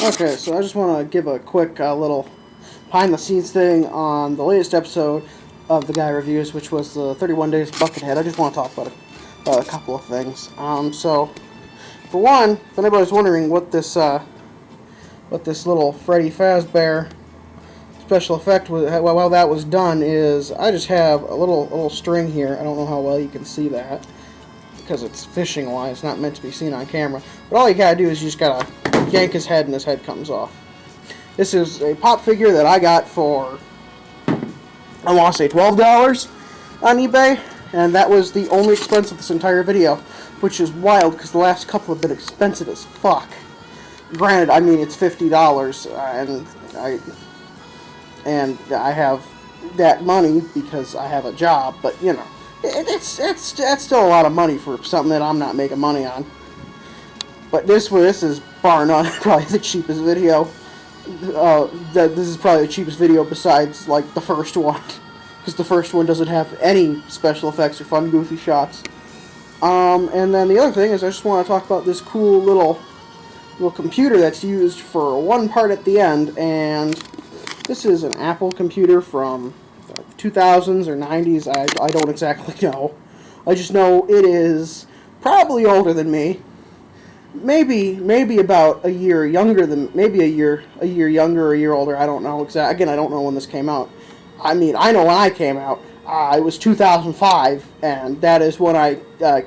Okay, so I just want to give a quick little behind-the-scenes thing on the latest episode of the Guy Reviews, which was the 31 Days Buckethead. I just want to talk about a couple of things. So, for one, if anybody's wondering what this little Freddy Fazbear special effect was, how that was done, is I just have a little string here. I don't know how well you can see that because it's fishing wire. It's not meant to be seen on camera. But all you gotta do is you just gotta yank his head and his head comes off. This is a pop figure that I got for, I want to say $12 on eBay, and that was the only expense of this entire video, which is wild because the last couple have been expensive as fuck. Granted, I mean it's $50, and I have that money because I have a job, but you know, that's still a lot of money for something that I'm not making money on. But this is bar none probably the cheapest video. This is probably the cheapest video besides like the first one, because the first one doesn't have any special effects or fun goofy shots. And then the other thing is I just want to talk about this cool little computer that's used for one part at the end, and this is an Apple computer from 2000s or 90s. I don't exactly know. I just know it is probably older than me. Maybe about a year younger than, maybe a year younger or a year older. I don't know exactly. Again, I don't know when this came out. I mean, I know when I came out. It was 2005, and that is when I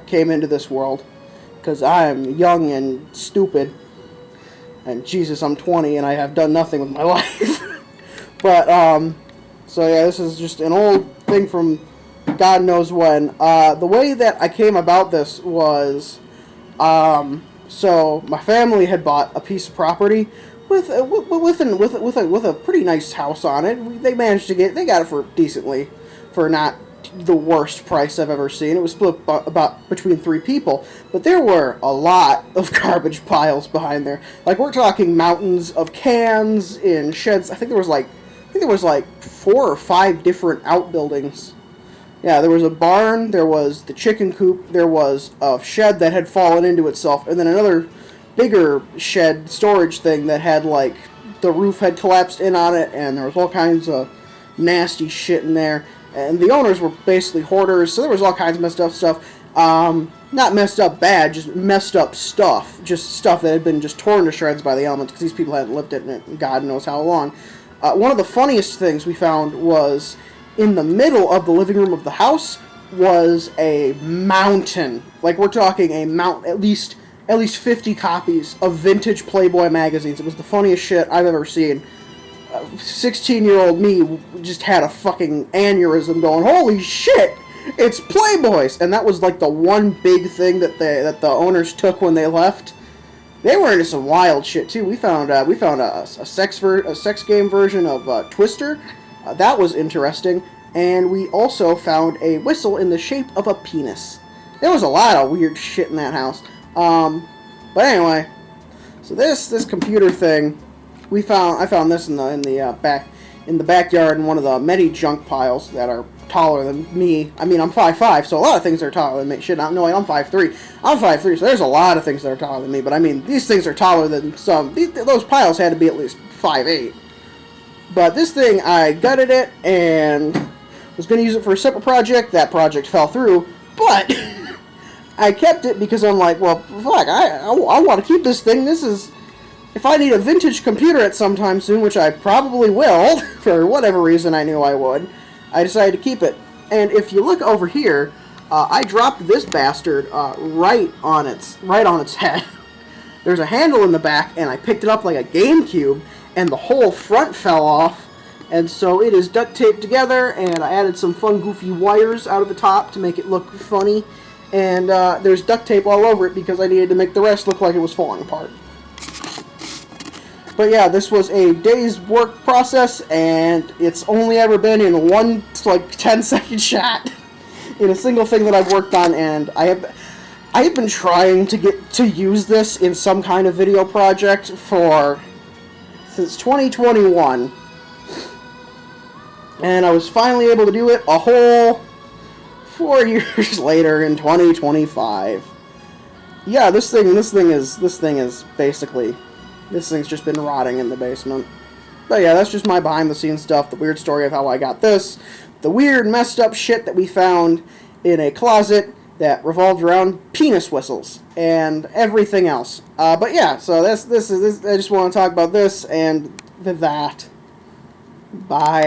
came into this world, because I am young and stupid. And Jesus, I'm 20 and I have done nothing with my life. But so yeah, this is just an old thing from God knows when. The way that I came about this was, so my family had bought a piece of property with a pretty nice house on it. They managed to they got it for not the worst price I've ever seen. It was split about between 3 people, but there were a lot of garbage piles behind there. Like, we're talking mountains of cans in sheds. I think there was like 4 or 5 different outbuildings. Yeah, there was a barn, there was the chicken coop, there was a shed that had fallen into itself, and then another bigger shed storage thing that had, like, the roof had collapsed in on it, and there was all kinds of nasty shit in there. And the owners were basically hoarders, so there was all kinds of messed up stuff. Not messed up bad, just messed up stuff. Just stuff that had been just torn to shreds by the elements, because these people hadn't lived in it God knows how long. One of the funniest things we found was, in the middle of the living room of the house was a mountain. Like, we're talking a mountain, at least 50 copies of vintage Playboy magazines. It was the funniest shit I've ever seen. 16-year-old me just had a fucking aneurysm going, holy shit, it's Playboys! And that was like the one big thing that the owners took when they left. They were into some wild shit too. We found a sex game version of Twister. That was interesting. And we also found a whistle in the shape of a penis. There was a lot of weird shit in that house. But anyway, so this computer thing, I found this in the backyard in one of the many junk piles that are taller than me. I mean, I'm 5'5", so a lot of things are taller than me. Shit, I'm 5'3". I'm 5'3", so there's a lot of things that are taller than me. But I mean, these things are taller than some. Those piles had to be at least 5'8". But this thing, I gutted it and was going to use it for a separate project. That project fell through, but I kept it because I'm like, well, fuck, I want to keep this thing. This is, if I need a vintage computer at some time soon, which I probably will, for whatever reason I knew I would, I decided to keep it. And if you look over here, I dropped this bastard right on its head. There's a handle in the back, and I picked it up like a GameCube, and the whole front fell off. And so it is duct taped together, and I added some fun goofy wires out of the top to make it look funny. And there's duct tape all over it because I needed to make the rest look like it was falling apart. But yeah, this was a day's work process, and it's only ever been in one, like, 10-second shot in a single thing that I've worked on, and I have been trying to get to use this in some kind of video project since 2021. And I was finally able to do it a whole 4 years later in 2025. Yeah, this thing is basically This thing's just been rotting in the basement. But yeah, that's just my behind-the-scenes stuff, the weird story of how I got this, the weird, messed up shit that we found in a closet that revolved around penis whistles, and everything else. But yeah, so this I just want to talk about this and that. Bye.